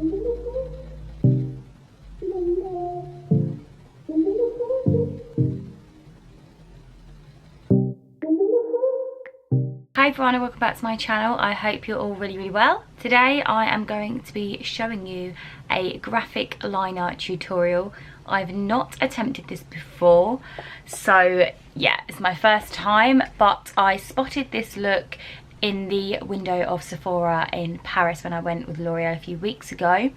Hi everyone and welcome back to my channel. I hope you're all really well. Today I am going to be showing you a graphic liner tutorial. I've not attempted this before, so yeah, it's my first time, but I spotted this look in the window of Sephora in Paris when I went with L'Oreal a few weeks ago,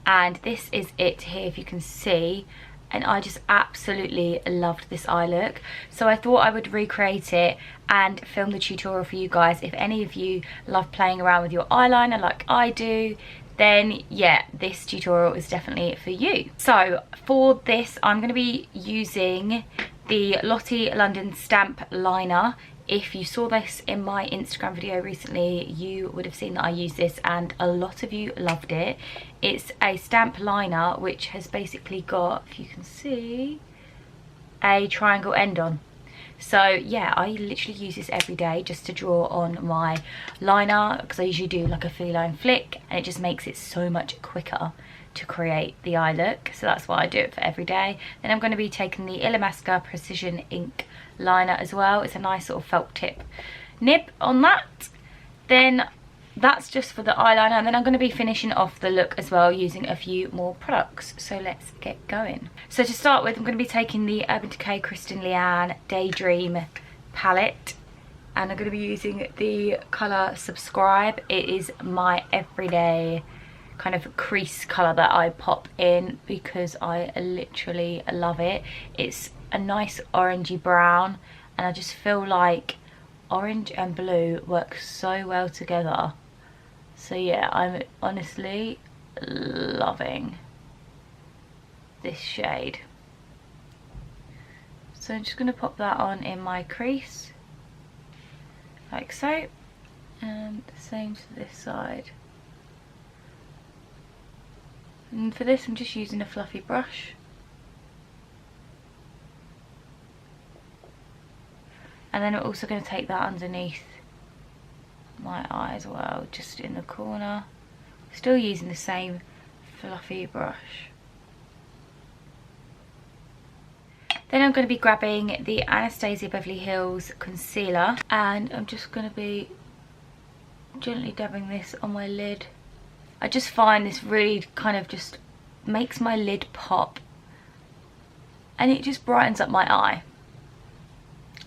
and this is it here if you can see. And I just absolutely loved this eye look, so I thought I would recreate it and film the tutorial for you guys. If any of you love playing around with your eyeliner like I do, then yeah, this tutorial is definitely for you. So for this I'm going to be using the Lottie London Stamp Liner. If you saw this in my Instagram video recently, you would have seen that I used this and a lot of you loved it. It's a stamp liner which has basically got, if you can see, a triangle end on. So yeah, I literally use this every day just to draw on my liner, because I usually do like a feline flick and it just makes it so much quicker to create the eye look. So that's why I do it for every day. Then I'm going to be taking the Illamasqua Precision Ink liner as well. It's a nice sort of felt tip nib on that. Then that's just for the eyeliner, and then I'm going to be finishing off the look as well using a few more products. So let's get going. So to start with, I'm going to be taking the Urban Decay Kristen Leanne Daydream palette, and I'm going to be using the colour Subscribe. It is my everyday kind of crease colour that I pop in because I literally love it. It's a nice orangey brown, and I just feel like orange and blue work so well together. So yeah, I'm honestly loving this shade. So I'm just going to pop that on in my crease like so, and the same to this side. And for this I'm just using a fluffy brush. And then I'm also going to take that underneath my eye as well, just in the corner. Still using the same fluffy brush. Then I'm going to be grabbing the Anastasia Beverly Hills concealer, and I'm just going to be gently dabbing this on my lid. I just find this really kind of just makes my lid pop, and it just brightens up my eye,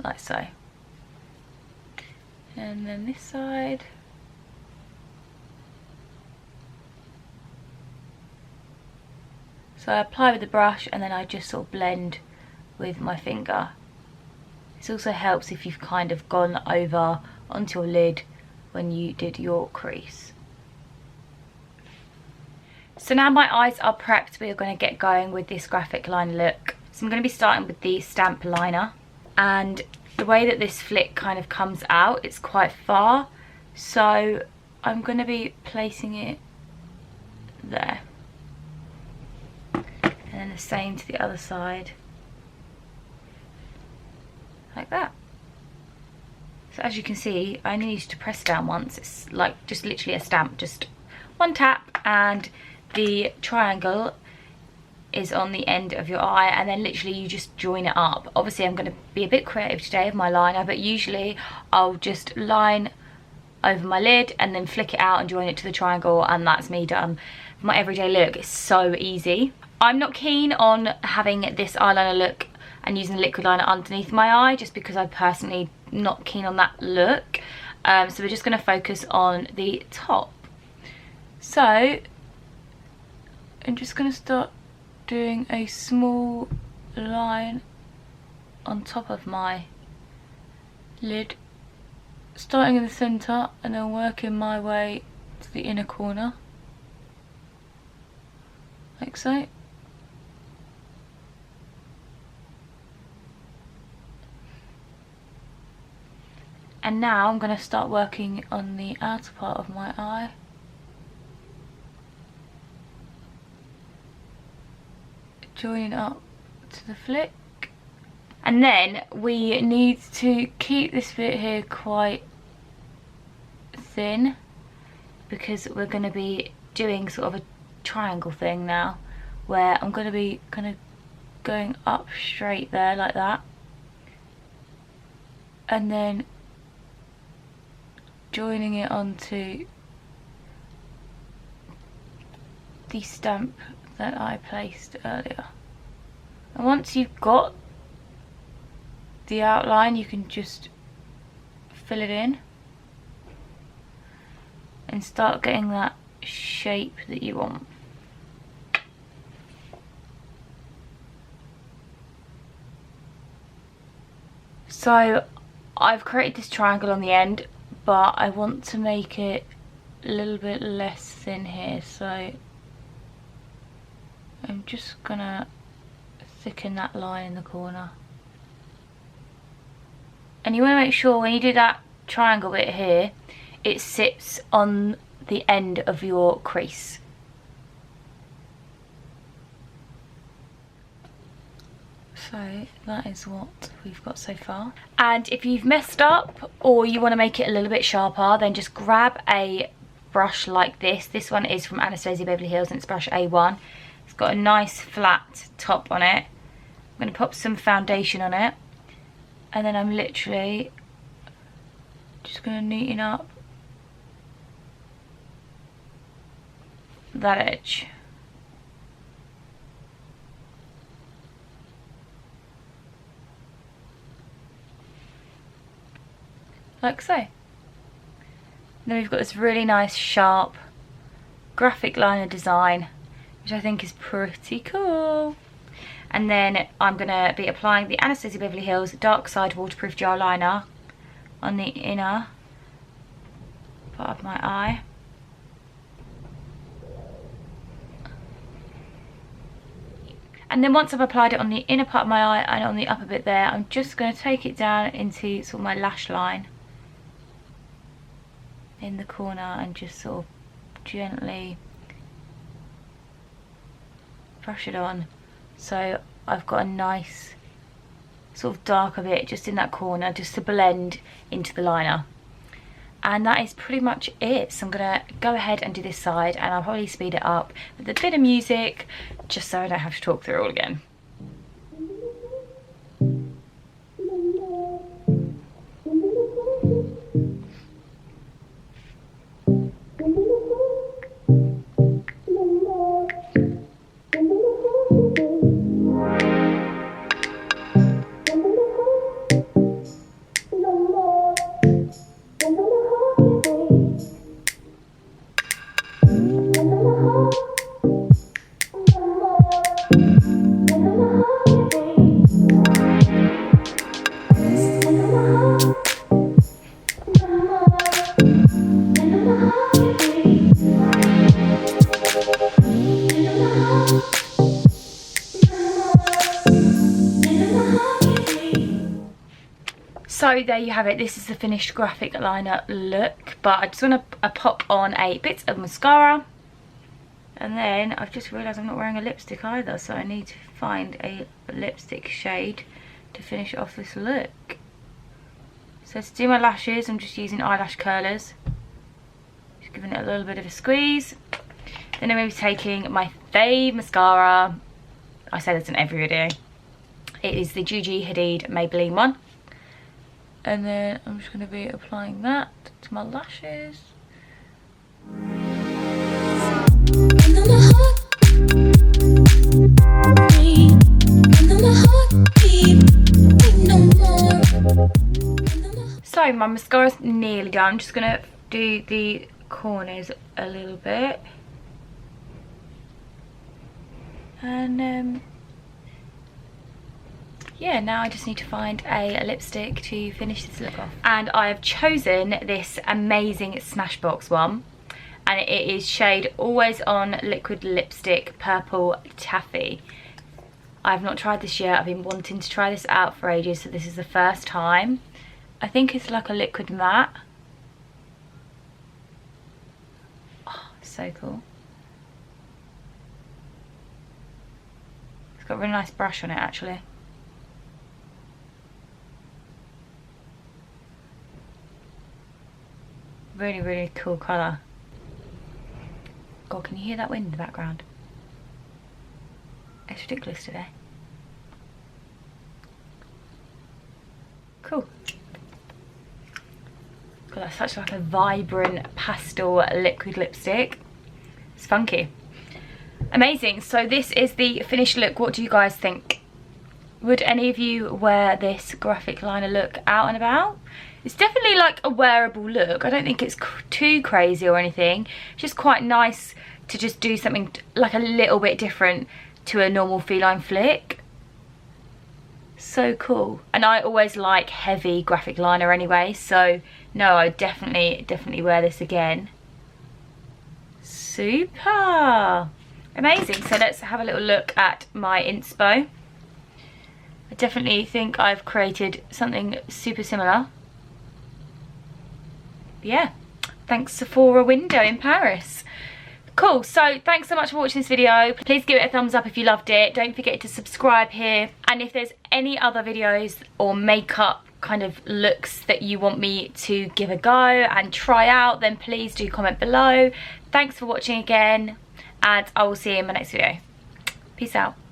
like so. And then this side. So I apply with the brush and then I just sort of blend with my finger. This also helps if you've kind of gone over onto your lid when you did your crease. So now my eyes are prepped, we are going to get going with this graphic line look. So I'm going to be starting with the stamp liner, and the way that this flick kind of comes out, it's quite far, so I'm going to be placing it there, and then the same to the other side, like that. So as you can see, I only need to press down once. It's like just literally a stamp, just one tap, and the triangle is on the end of your eye, and then literally you just join it up. Obviously I'm going to be a bit creative today with my liner, but usually I'll just line over my lid and then flick it out and join it to the triangle, and that's me done. For my everyday look, it's so easy. I'm not keen on having this eyeliner look and using the liquid liner underneath my eye, just because I'm personally not keen on that look. So we're just going to focus on the top. So I'm just going to start doing a small line on top of my lid, starting in the centre and then working my way to the inner corner, like so. And now I'm going to start working on the outer part of my eye. Join up to the flick, and then we need to keep this bit here quite thin because we're going to be doing sort of a triangle thing now, where I'm going to be kind of going up straight there like that, and then joining it onto the stamp that I placed earlier. And once you've got the outline, you can just fill it in and start getting that shape that you want. So I've created this triangle on the end, but I want to make it a little bit less thin here, so I'm just gonna thicken that line in the corner. And you want to make sure when you do that triangle bit here, it sits on the end of your crease. So that is what we've got so far. And if you've messed up or you want to make it a little bit sharper, then just grab a brush like this. This one is from Anastasia Beverly Hills and it's brush A1. It's got a nice flat top on it. I'm going to pop some foundation on it, and then I'm literally just going to neaten up that edge. Like so. And then we've got this really nice sharp graphic liner design, which I think is pretty cool. And then I'm going to be applying the Anastasia Beverly Hills Dark Side Waterproof Gel Liner on the inner part of my eye. And then once I've applied it on the inner part of my eye and on the upper bit there, I'm just going to take it down into sort of my lash line in the corner and just sort of gently brush it on. So I've got a nice sort of darker bit just in that corner, just to blend into the liner. And that is pretty much it. So I'm gonna go ahead and do this side, and I'll probably speed it up with a bit of music just so I don't have to talk through it all again. So there you have it. This is the finished graphic liner look, but I just want to pop on a bit of mascara, and then I've just realised I'm not wearing a lipstick either, so I need to find a lipstick shade to finish off this look. So to do my lashes, I'm just using eyelash curlers, just giving it a little bit of a squeeze. Then I'm going to be taking my fave mascara. I say this in every video. It is the Gigi Hadid Maybelline one. And then I'm just going to be applying that to my lashes. So my mascara's nearly done. I'm just going to do the corners a little bit. And yeah, now I just need to find a lipstick to finish this look off. And I have chosen this amazing Smashbox one. And it is shade Always On Liquid Lipstick Purple Taffy. I've not tried this yet. I've been wanting to try this out for ages, so this is the first time. I think it's like a liquid matte. Oh, so cool. It's got a really nice brush on it actually. Really, really cool colour. God, can you hear that wind in the background? It's ridiculous today. Cool. God, that's such like a vibrant pastel liquid lipstick. It's funky. Amazing. So this is the finished look. What do you guys think? Would any of you wear this graphic liner look out and about? It's definitely like a wearable look. I don't think it's too crazy or anything. It's just quite nice to just do something like a little bit different to a normal feline flick. So cool. And I always like heavy graphic liner anyway, so no, I definitely wear this again. Super. Amazing. So let's have a little look at my inspo. I definitely think I've created something super similar. Yeah, thanks Sephora window in Paris. Cool, so thanks so much for watching this video. Please give it a thumbs up if you loved it. Don't forget to subscribe here. And if there's any other videos or makeup kind of looks that you want me to give a go and try out, then please do comment below. Thanks for watching again, and I will see you in my next video. Peace out.